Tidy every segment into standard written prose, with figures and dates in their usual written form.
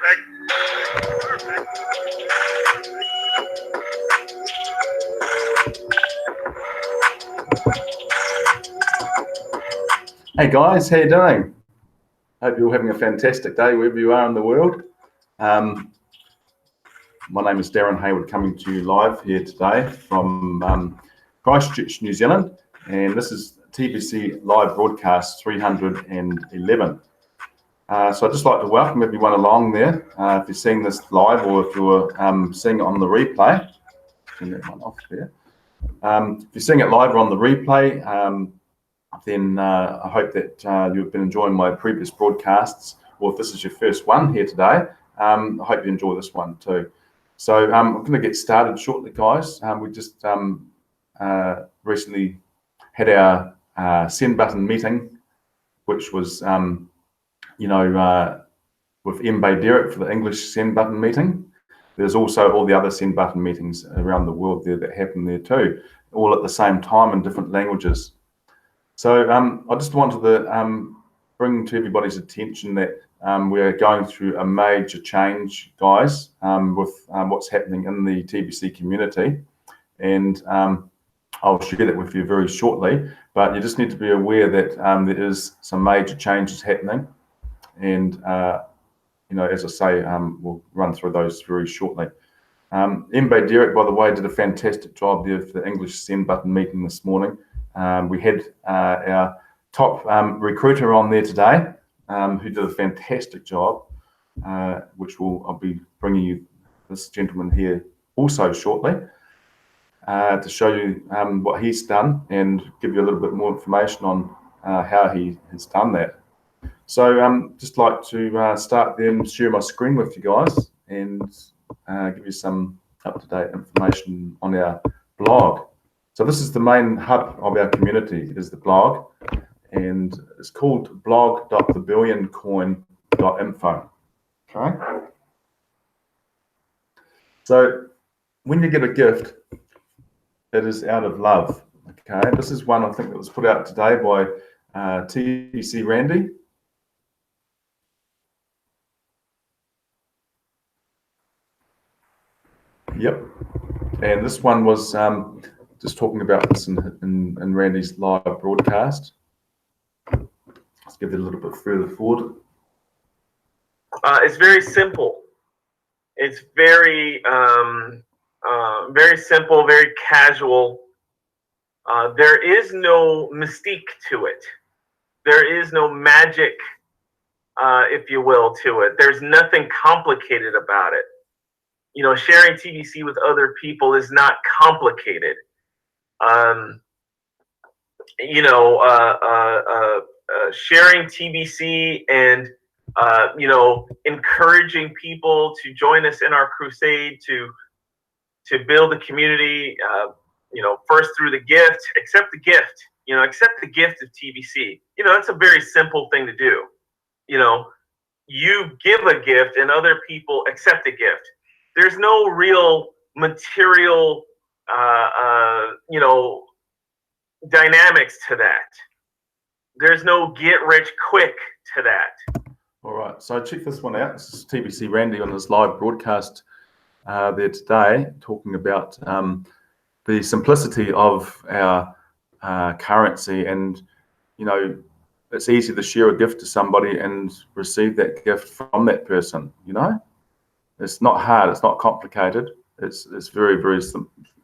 Hey guys, how you doing? Hope you're all having a fantastic day wherever you are in the world. My name is Darren Hayward, coming to you live here today from Christchurch, New Zealand, and this is TBC Live Broadcast 311. So I'd just like to welcome everyone along there. If you're seeing this live or if you're seeing it on the replay, turn that one off there. If you're seeing it live or on the replay, then I hope that you've been enjoying my previous broadcasts, or if this is your first one here today, I hope you enjoy this one too. So I'm going to get started shortly, guys. We just recently had our send button meeting, which was, with Mbae Derek for the English send button meeting. There's also all the other send button meetings around the world there that happen there too, all at the same time in different languages. So I just wanted to bring to everybody's attention that we're going through a major change, guys, with what's happening in the TBC community. And I'll share that with you very shortly. But you just need to be aware that there is some major changes happening. And, as I say, we'll run through those very shortly. Mbae Derek, by the way, did a fantastic job there for the English send button meeting this morning. We had our top recruiter on there today, who did a fantastic job, which I'll be bringing you this gentleman here also shortly to show you what he's done and give you a little bit more information on how he has done that. So just like to start then, share my screen with you guys and give you some up-to-date information on our blog. So this is the main hub of our community, is the blog, and it's called blog.thebillioncoin.info. Okay. So when you get a gift, it is out of love. Okay. This is one I think that was put out today by TBC Randy. Yep. And this one was just talking about this in Randy's live broadcast. Let's get it a little bit further forward. It's very simple. It's very simple, very casual. There is no mystique to it. There is no magic, if you will, to it. There's nothing complicated about it. Sharing TBC with other people is not complicated. Sharing TBC and encouraging people to join us in our crusade to build the community. First through the gift, accept the gift. Accept the gift of TBC. That's a very simple thing to do. You give a gift and other people accept the gift. There's no real material, dynamics to that. There's no get rich quick to that. All right, so check this one out. This is TBC Randy on his live broadcast there today, talking about the simplicity of our currency, and it's easy to share a gift to somebody and receive that gift from that person. It's not hard, it's not complicated. It's very, very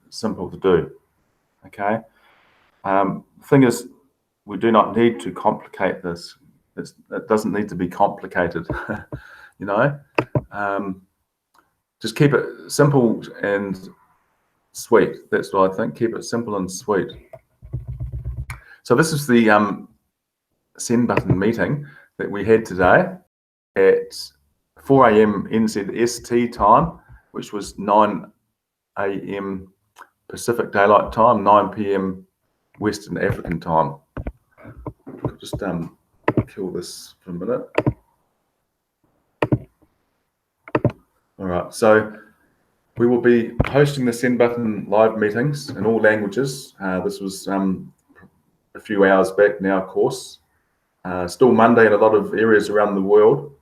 simple to do. Okay. The thing is, we do not need to complicate this. It doesn't need to be complicated. Just keep it simple and sweet. That's what I think. Keep it simple and sweet. So this is the send button meeting that we had today at 4 a.m. NZST time, which was 9 a.m. Pacific Daylight Time, 9 p.m. Western African time. I'll just kill this for a minute. All right, so we will be hosting the send button live meetings in all languages. This was a few hours back now, of course. Still Monday in a lot of areas around the world.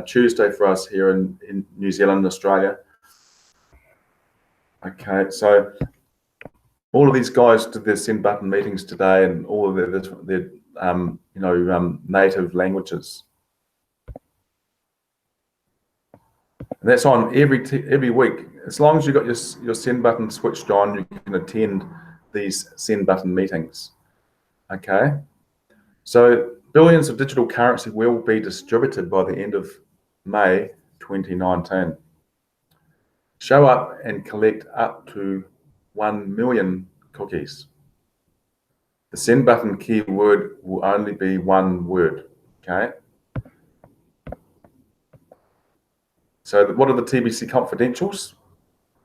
Tuesday for us here in New Zealand, Australia. Okay, so all of these guys did their send button meetings today, and all of their native languages. And that's on every week. As long as you've got your send button switched on, you can attend these send button meetings. Okay, so billions of digital currency will be distributed by the end of May 2019. Show up and collect up to 1 million cookies. The send button keyword will only be one word. Okay. So what are the TBC confidentials?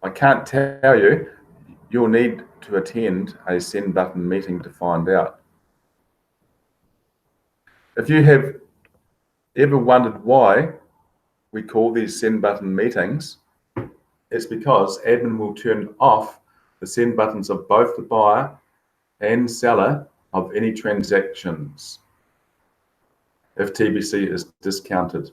I can't tell you. You'll need to attend a send button meeting to find out. If you have ever wondered why we call these send button meetings, it's because admin will turn off the send buttons of both the buyer and seller of any transactions if TBC is discounted.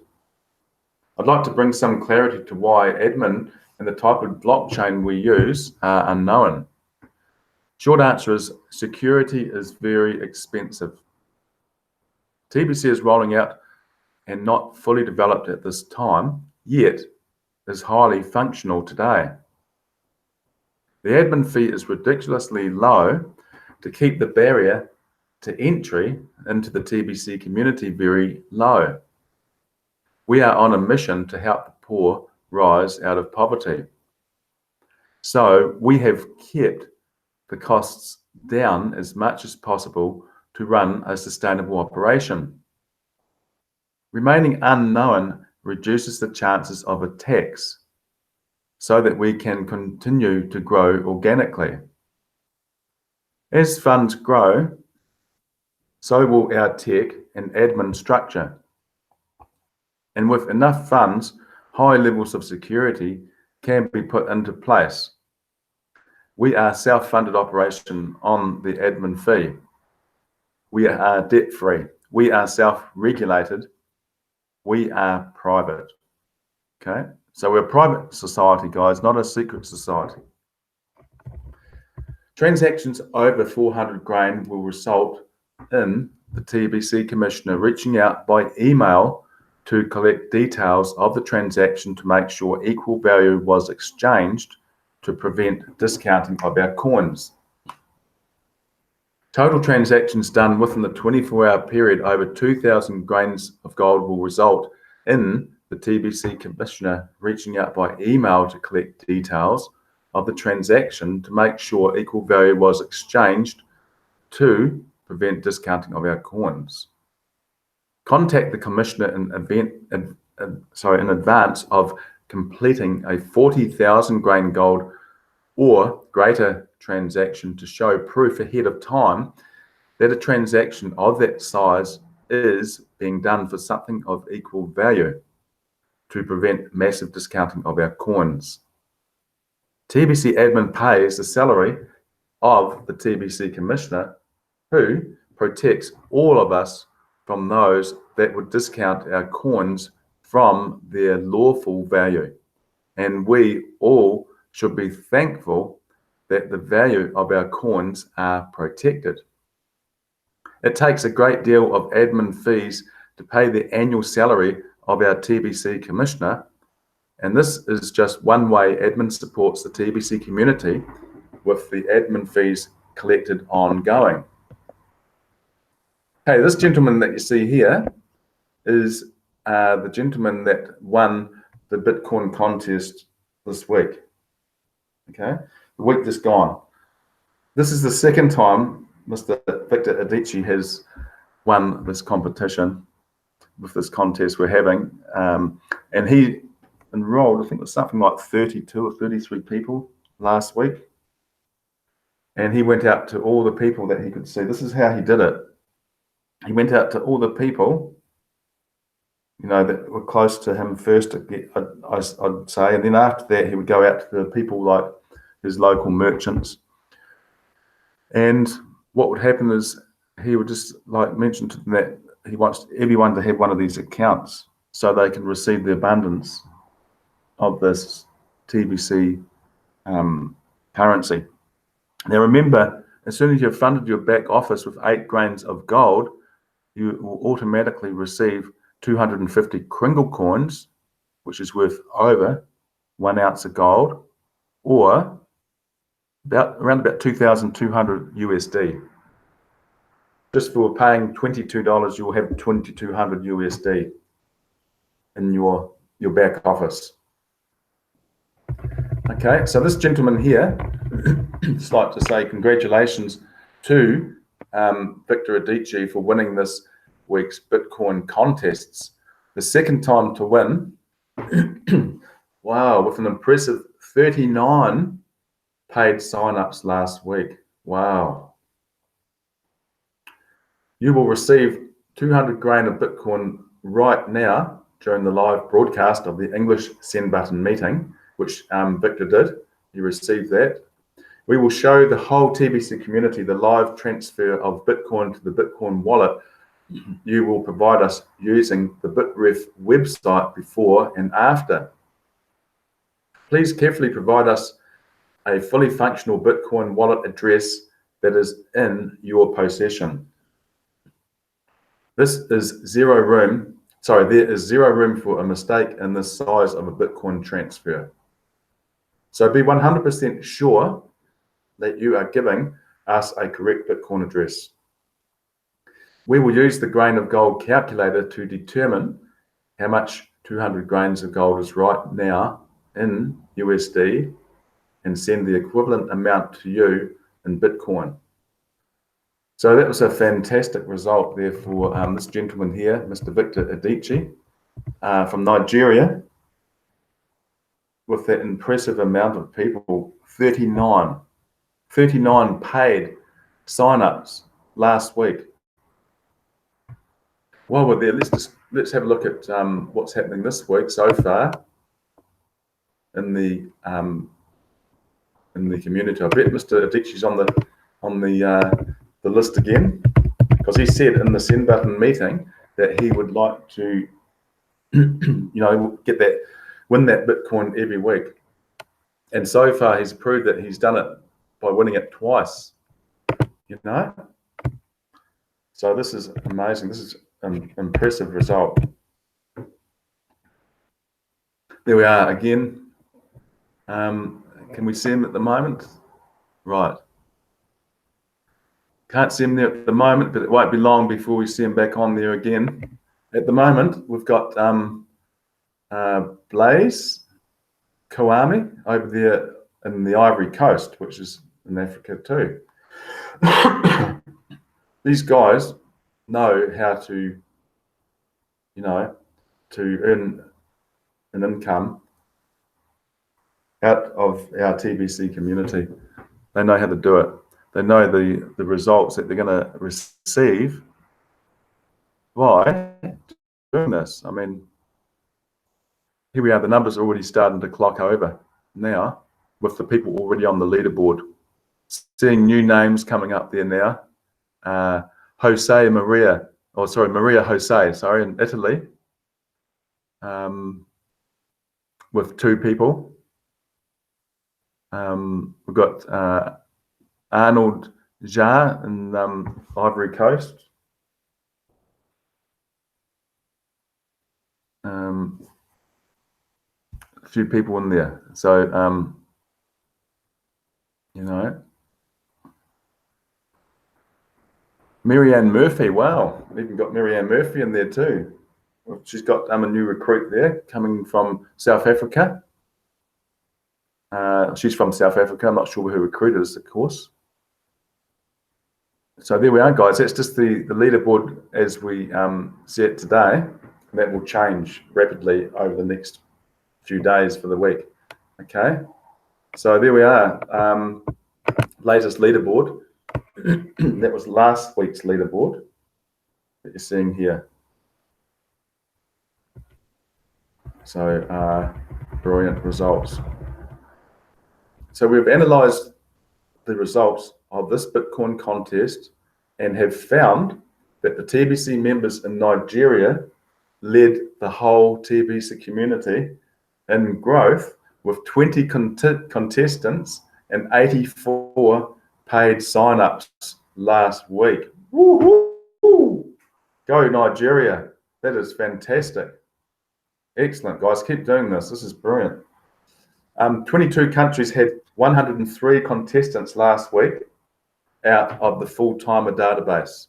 I'd like to bring some clarity to why admin and the type of blockchain we use are unknown. Short answer is security is very expensive. TBC is rolling out and not fully developed at this time, yet is highly functional today. The admin fee is ridiculously low to keep the barrier to entry into the TBC community very low. We are on a mission to help the poor rise out of poverty. So we have kept the costs down as much as possible to run a sustainable operation. Remaining unknown reduces the chances of attacks so that we can continue to grow organically. As funds grow, so will our tech and admin structure. And with enough funds, high levels of security can be put into place. We are a self-funded operation on the admin fee. We are debt-free. We are self-regulated. We are private. Okay, so we're a private society, guys, not a secret society. Transactions over 400 grain will result in the TBC Commissioner reaching out by email to collect details of the transaction to make sure equal value was exchanged to prevent discounting of our coins. Total transactions done within the 24-hour period over 2,000 grains of gold will result in the TBC Commissioner reaching out by email to collect details of the transaction to make sure equal value was exchanged to prevent discounting of our coins. Contact the Commissioner in advance of completing a 40,000 grain gold or greater transaction to show proof ahead of time that a transaction of that size is being done for something of equal value to prevent massive discounting of our coins. TBC admin pays the salary of the TBC Commissioner, who protects all of us from those that would discount our coins from their lawful value. And we all should be thankful that the value of our coins are protected. It takes a great deal of admin fees to pay the annual salary of our TBC Commissioner, and this is just one way admin supports the TBC community with the admin fees collected ongoing. Hey, this gentleman that you see here is the gentleman that won the Bitcoin contest this week. Okay, the week just gone. This is the second time Mr. Victor Adichie has won this competition with this contest we're having. And he enrolled, I think it was something like 32 or 33 people last week. And he went out to all the people that he could see. This is how he did it. He went out to all the people, you know, that were close to him first, I'd say. And then after that, he would go out to the people like his local merchants. And what would happen is he would just like mention to them that he wants everyone to have one of these accounts. so they can receive the abundance of this TBC currency. Now remember, as soon as you've funded your back office with 8 grains of gold, you will automatically receive 250 Kringle coins, which is worth over 1 ounce of gold, or around about 2,200 USD. Just for paying $22, you will have 2,200 USD in your back office. Okay, so this gentleman here, just like to say congratulations to Victor Adichie for winning this week's Bitcoin contests. The second time to win, wow, with an impressive 39 paid sign-ups last week. Wow. You will receive 200 grain of Bitcoin right now during the live broadcast of the English send button meeting, which Victor did. You received that. We will show the whole TBC community the live transfer of Bitcoin to the Bitcoin wallet. You will provide us using the Bitref website before and after. Please carefully provide us a fully functional Bitcoin wallet address that is in your possession. There is zero room for a mistake in the size of a Bitcoin transfer. So be 100% sure that you are giving us a correct Bitcoin address. We will use the grain of gold calculator to determine how much 200 grains of gold is right now in USD and send the equivalent amount to you in Bitcoin. So that was a fantastic result there for this gentleman here, Mr. Victor Adichie from Nigeria, with that impressive amount of people, 39 paid sign-ups last week. While we're there, let's have a look at what's happening this week so far in the community. I bet Mr. Adichie's on the list again, because he said in the send button meeting that he would like to, win that Bitcoin every week. And so far, he's proved that he's done it by winning it twice. So this is amazing. This is an impressive result. There we are again. Can we see him at the moment? Right. Can't see him there at the moment, but it won't be long before we see him back on there again. At the moment, we've got Blaze Kawami over there in the Ivory Coast, which is in Africa too. These guys know how to, to earn an income out of our TBC community. They know how to do it. They know the results that they're going to receive by doing this. I mean, here we are. The numbers are already starting to clock over now, with the people already on the leaderboard. Seeing new names coming up there now. Maria Jose, in Italy, with 2 people. We've got Arnold Ja in Ivory Coast. A few people in there. So, Marianne Murphy, wow, we've even got Marianne Murphy in there too. She's got a new recruit there coming from South Africa. She's from South Africa. I'm not sure who recruited us, of course. So there we are, guys. That's just the leaderboard as we see it today. That will change rapidly over the next few days for the week. Okay. So there we are. Latest leaderboard. That was last week's leaderboard that you're seeing here. So brilliant results. So we've analysed the results of this Bitcoin contest and have found that the TBC members in Nigeria led the whole TBC community in growth with 20 contestants and 84 paid sign-ups last week. Woo-hoo! Go Nigeria. That is fantastic. Excellent, guys. Keep doing this. This is brilliant. 22 countries had 103 contestants last week out of the full-timer database,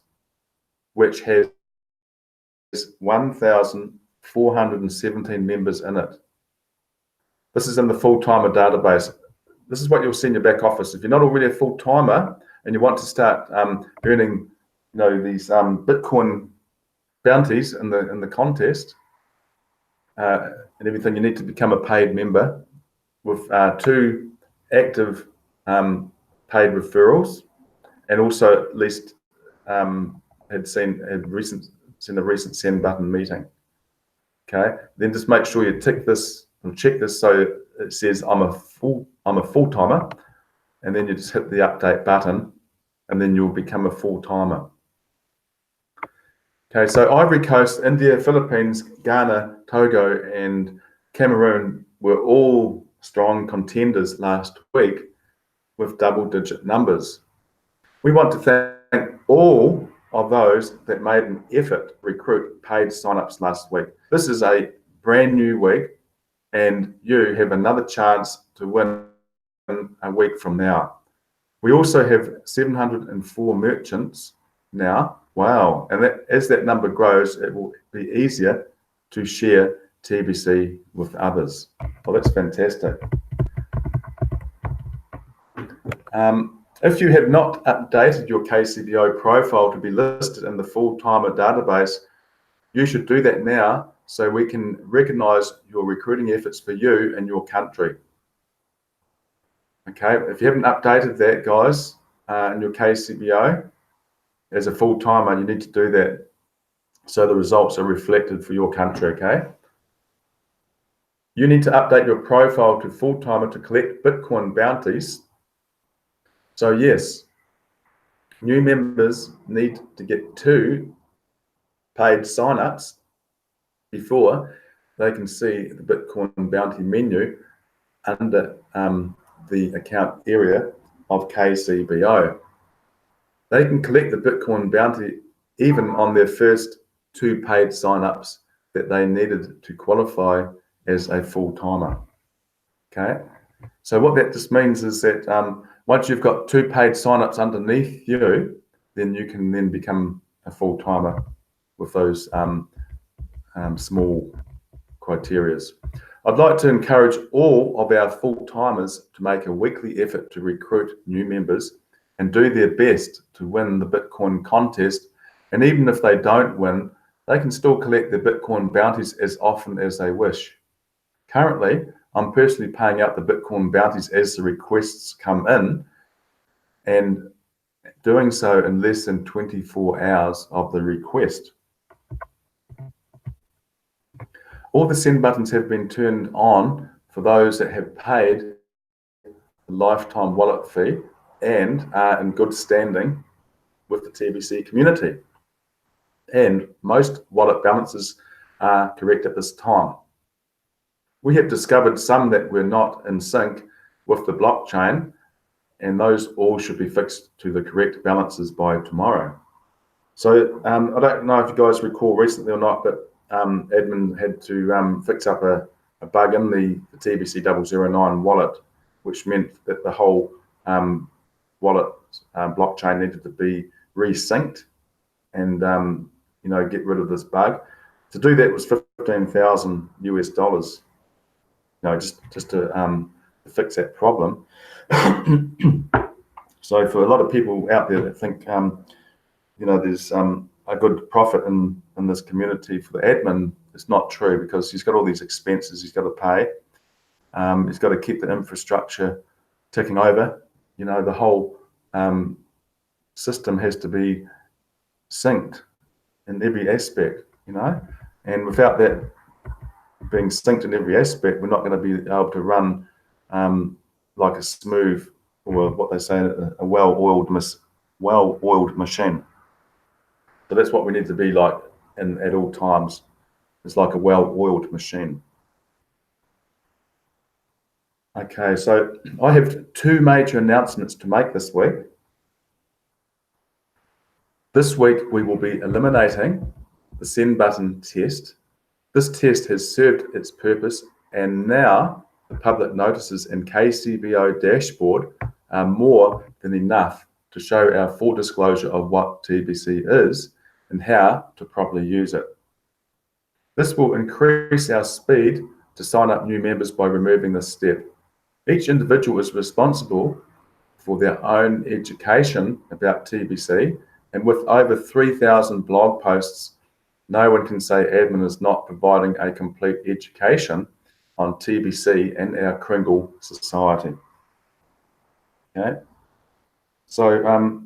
which has 1,417 members in it. This is in the full-timer database. This is what you'll see in your back office. If you're not already a full-timer and you want to start earning, these Bitcoin bounties in the contest and everything, you need to become a paid member with 2 active paid referrals, and also at least had seen a recent send button meeting. Okay, then just make sure you tick this and check this so it says I'm a full-timer, and then you just hit the update button, and then you'll become a full-timer. Okay, so Ivory Coast, India, Philippines, Ghana, Togo, and Cameroon were all strong contenders last week with double-digit numbers. We want to thank all of those that made an effort to recruit paid signups last week. This is a brand new week, and you have another chance to win a week from now. We also have 704 merchants now. Wow. And as that number grows, it will be easier to share TBC with others. Well, that's fantastic. If you have not updated your KCBO profile to be listed in the full-timer database, you should do that now so we can recognize your recruiting efforts for you and your country. Okay, if you haven't updated that, guys, in your KCBO as a full-timer, you need to do that so the results are reflected for your country, okay? You need to update your profile to full-timer to collect Bitcoin bounties. So yes, new members need to get 2 paid sign-ups before they can see the Bitcoin bounty menu under the account area of KCBO. They can collect the Bitcoin bounty even on their first 2 paid sign-ups that they needed to qualify as a full-timer. Okay, so what that just means is that once you've got 2 paid sign-ups underneath you, then you can then become a full-timer with those small criterias. I'd like to encourage all of our full-timers to make a weekly effort to recruit new members and do their best to win the Bitcoin contest. And even if they don't win, they can still collect their Bitcoin bounties as often as they wish. Currently, I'm personally paying out the Bitcoin bounties as the requests come in, and doing so in less than 24 hours of the request. All the send buttons have been turned on for those that have paid the lifetime wallet fee and are in good standing with the TBC community. And most wallet balances are correct at this time. We have discovered some that were not in sync with the blockchain, and those all should be fixed to the correct balances by tomorrow. So I don't know if you guys recall recently or not, but admin had to fix up a bug in the TBC 009 wallet, which meant that the whole wallet blockchain needed to be resynced and get rid of this bug. To do that was $15,000 US, just to fix that problem. So for a lot of people out there that think there's a good profit in this community for the admin, it's not true, because he's got all these expenses he's got to pay. He's got to keep the infrastructure ticking over. The whole system has to be synced in every aspect, and without that being synced in every aspect, we're not going to be able to run like a smooth, or what they say, a well-oiled machine. So that's what we need to be like at all times. is like a well-oiled machine. Okay, so I have two major announcements to make this week. This week we will be eliminating the send button test. This test has served its purpose, and now the public notices and KCBO dashboard are more than enough to show our full disclosure of what TBC is and how to properly use it. This will increase our speed to sign up new members by removing this step. Each individual is responsible for their own education about TBC, and with over 3,000 blog posts, no one can say admin is not providing a complete education on TBC and our Kringle society. Okay, so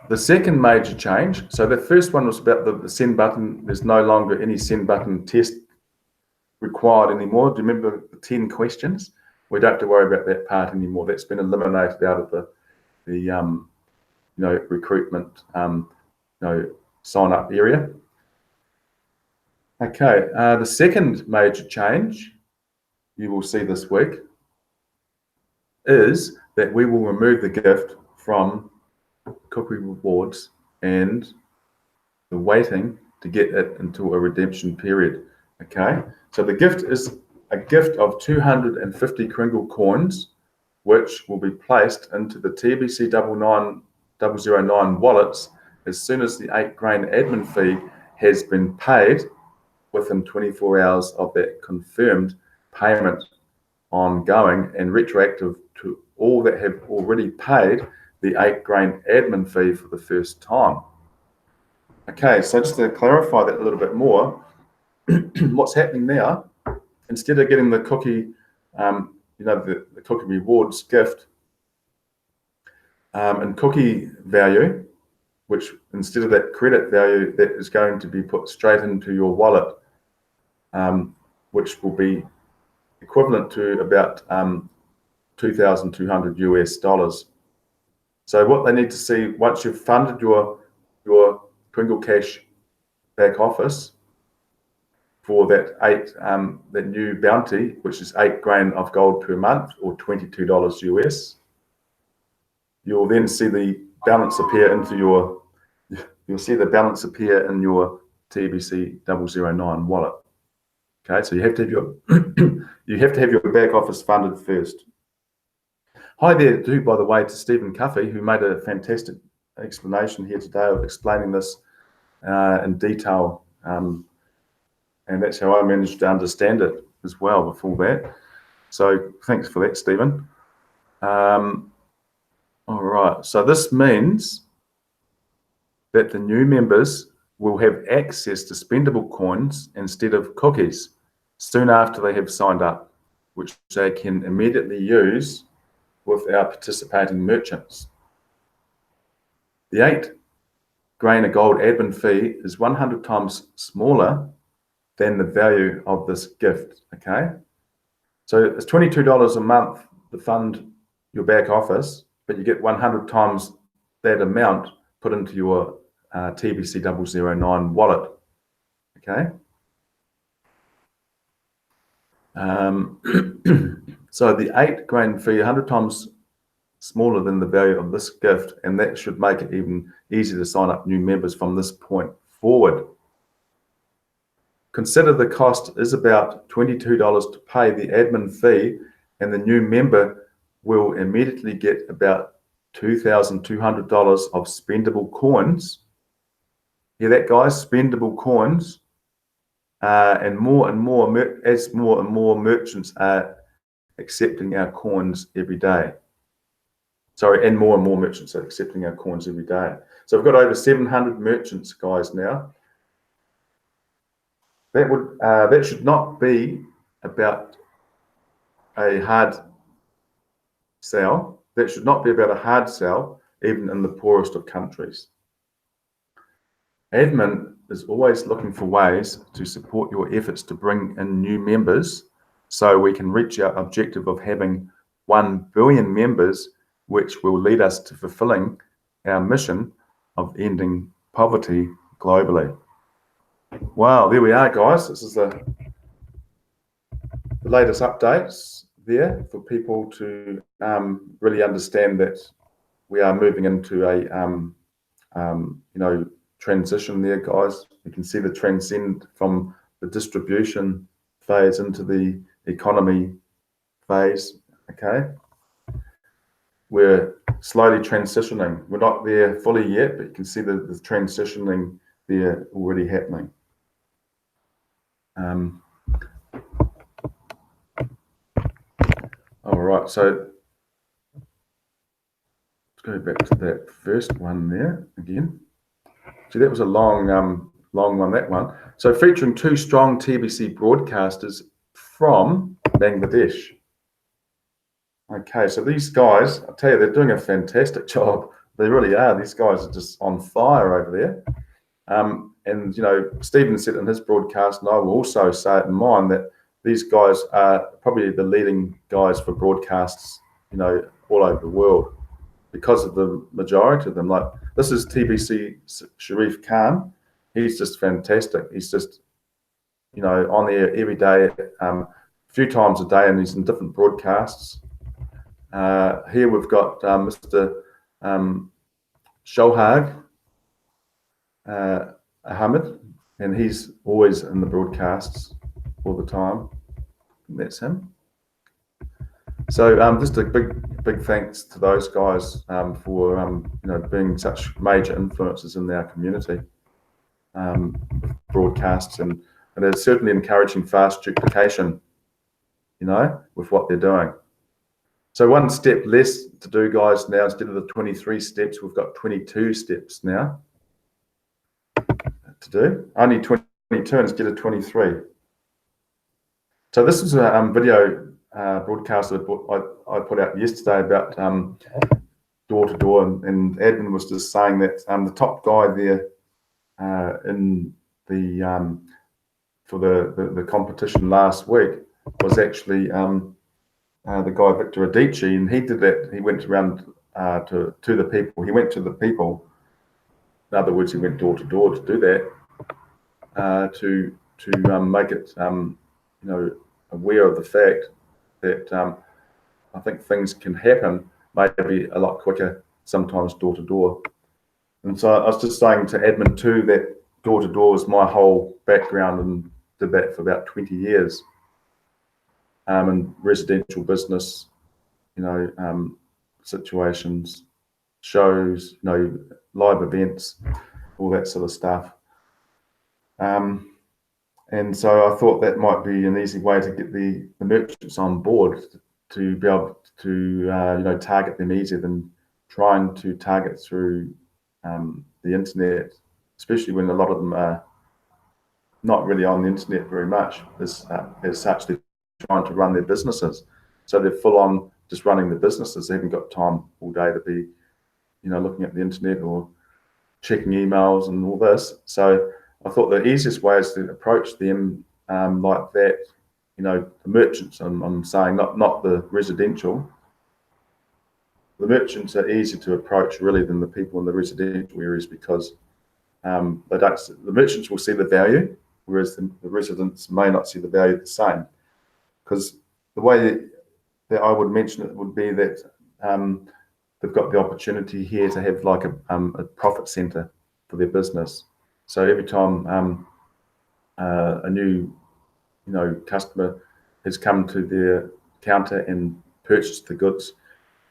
the second major change, so the first one was about the send button. There's no longer any send button test required anymore. Do you remember the 10 questions? We don't have to worry about that part anymore. That's been eliminated out of the recruitment sign up area. Okay, the second major change you will see this week is that we will remove the gift from cookie rewards and the waiting to get it into a redemption period. Okay, so the gift is a gift of 250 Kringle coins, which will be placed into the TBC 009 wallets as soon as the 8 grain admin fee has been paid within 24 hours of that confirmed payment ongoing and retroactive to all that have already paid the 8 grain admin fee for the first time. Okay, so just to clarify that a little bit more, what's happening now, instead of getting the cookie, the cookie rewards gift and cookie value, which instead of that credit value, that is going to be put straight into your wallet, which will be equivalent to about $2,200 US. So what they need to see, once you've funded your Kringle Cash back office for that new bounty, which is 8 grain of gold per month or $22 US, you'll then see the balance appear into your. You'll see the balance appear in your TBC 009 wallet. Okay, so you have to have your back office funded first. Hi there, too, by the way, to Stephen Cuffey, who made a fantastic explanation here today of explaining this in detail, and that's how I managed to understand it as well before that. So thanks for that, Stephen. All right, so this means that the new members will have access to spendable coins instead of cookies soon after they have signed up, which they can immediately use with our participating merchants. The 8 grain of gold admin fee is 100 times smaller than the value of this gift, okay? So it's $22 a month to fund your back office, but you get 100 times that amount put into your TBC 009 wallet, okay? So the 8 grain fee, 100 times smaller than the value of this gift, and that should make it even easier to sign up new members from this point forward. Consider the cost is about $22 to pay the admin fee, and the new member will immediately get about $2,200 of spendable coins. Hear that, guys? Spendable coins, and more and more merchants are accepting our coins every day. Sorry, and more merchants are accepting our coins every day. So we've got over 700 merchants, guys, now. That should not be about a hard sell. That should not be about a hard sell, even in the poorest of countries. Admin is always looking for ways to support your efforts to bring in new members so we can reach our objective of having 1 billion members, which will lead us to fulfilling our mission of ending poverty globally. Wow, there we are, guys. This is the latest updates there for people to really understand that we are moving into a transition there, guys. You can see the transcend from the distribution phase into the economy phase. Okay, we're slowly transitioning. We're not there fully yet, but you can see the transitioning there already happening. All right, so let's go back to that first one there again. See, that was a long one, that one. So featuring 2 strong TBC broadcasters from Bangladesh. Okay, so these guys, I tell you, they're doing a fantastic job. They really are. These guys are just on fire over there. And, Stephen said in his broadcast, and I will also say it in mine, that these guys are probably the leading guys for broadcasts, all over the world because of the majority of them. Like, this is TBC Sharif Khan. He's just fantastic. He's just, on there every day, a few times a day, and he's in different broadcasts. Here we've got Mr. Shohag Ahmed, and he's always in the broadcasts all the time. That's him. So just a big thanks to those guys for being such major influences in our community broadcasts, and they're certainly encouraging fast duplication, with what they're doing. So one step less to do, guys, now. Instead of the 23 steps, we've got 22 steps now to do. Only 22 instead of 23. So this is a video broadcast that I put out yesterday about door to door, and admin was just saying that the top guy there in the for the competition last week was actually the guy Victor Adichie, and he did that. He went around to the people. He went to the people. In other words, he went door to door to do that, to make it aware of the fact that I think things can happen maybe a lot quicker sometimes door to door. And so I was just saying to admin too that door to door was my whole background, and did that for about 20 years. In residential business, situations, shows, live events, all that sort of stuff. And so I thought that might be an easy way to get the merchants on board, to be able to target them easier than trying to target through the internet, especially when a lot of them are not really on the internet very much as such. They're trying to run their businesses, so they're full on just running the businesses. They haven't got time all day to be looking at the internet or checking emails and all this. So I thought the easiest way is to approach them like that. The merchants, I'm saying, not the residential. The merchants are easier to approach really than the people in the residential areas, because the merchants will see the value, whereas the residents may not see the value the same. Because the way that I would mention it would be that they've got the opportunity here to have like a profit center for their business. So every time a new customer has come to their counter and purchased the goods,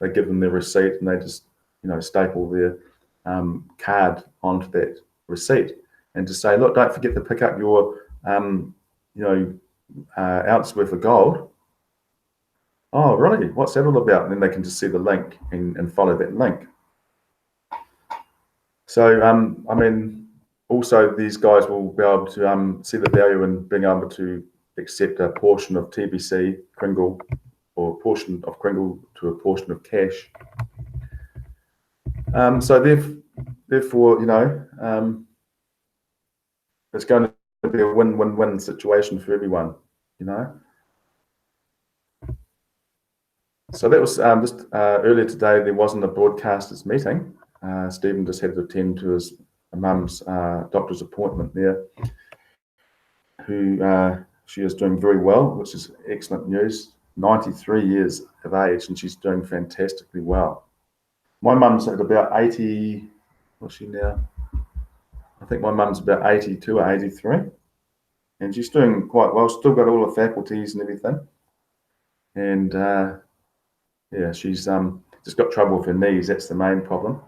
they give them their receipt, and they just staple their card onto that receipt, and to say, look, don't forget to pick up your ounce worth of gold. Oh, really? What's that all about? And then they can just see the link and follow that link. So also these guys will be able to see the value in being able to accept a portion of TBC Kringle, or a portion of Kringle to a portion of cash. So therefore, it's going to be a win-win-win situation for everyone, So that was just earlier today. There wasn't a broadcasters meeting. Stephen just had to attend to his mum's doctor's appointment there. who she is doing very well, which is excellent news. 93 years of age, and she's doing fantastically well. My mum's at about 80. What's she now? I think my mum's about 82 or 83, and she's doing quite well. Still got all the faculties and everything, and yeah, she's just got trouble with her knees. That's the main problem.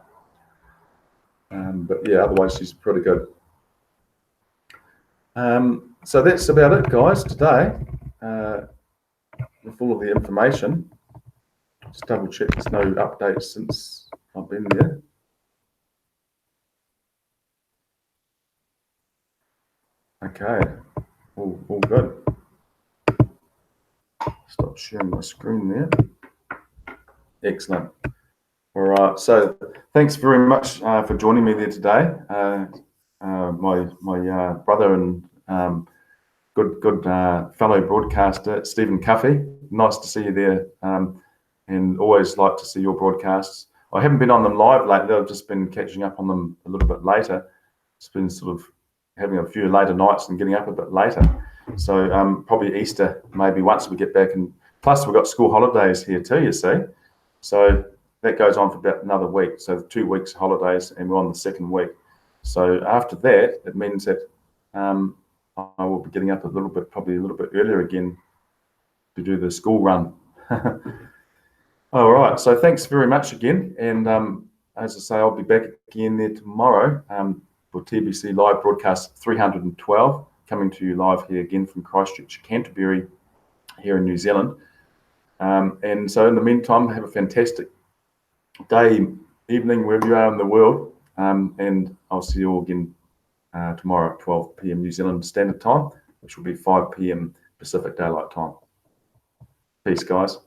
But yeah, otherwise she's pretty good. So that's about it, guys, today. With all of the information, just double check there's no updates since I've been there. Okay, all good. Stop sharing my screen there. Excellent. All right, so thanks very much for joining me there today. My brother and good fellow broadcaster, Stephen Cuffey. Nice to see you there, and always like to see your broadcasts. I haven't been on them live lately. I've just been catching up on them a little bit later. It's been sort of having a few later nights and getting up a bit later. So probably Easter, maybe once we get back. And plus we've got school holidays here too, you see. So that goes on for about another week. So 2 weeks holidays, and we're on the second week. So after that, it means that I will be getting up probably a little bit earlier again to do the school run. All right, so thanks very much again. And as I say, I'll be back again there tomorrow for TBC Live Broadcast 312, coming to you live here again from Christchurch, Canterbury, here in New Zealand. And so in the meantime, have a fantastic day, evening, wherever you are in the world. And I'll see you all again tomorrow at 12 p.m. New Zealand Standard Time, which will be 5 p.m. Pacific Daylight Time. Peace, guys.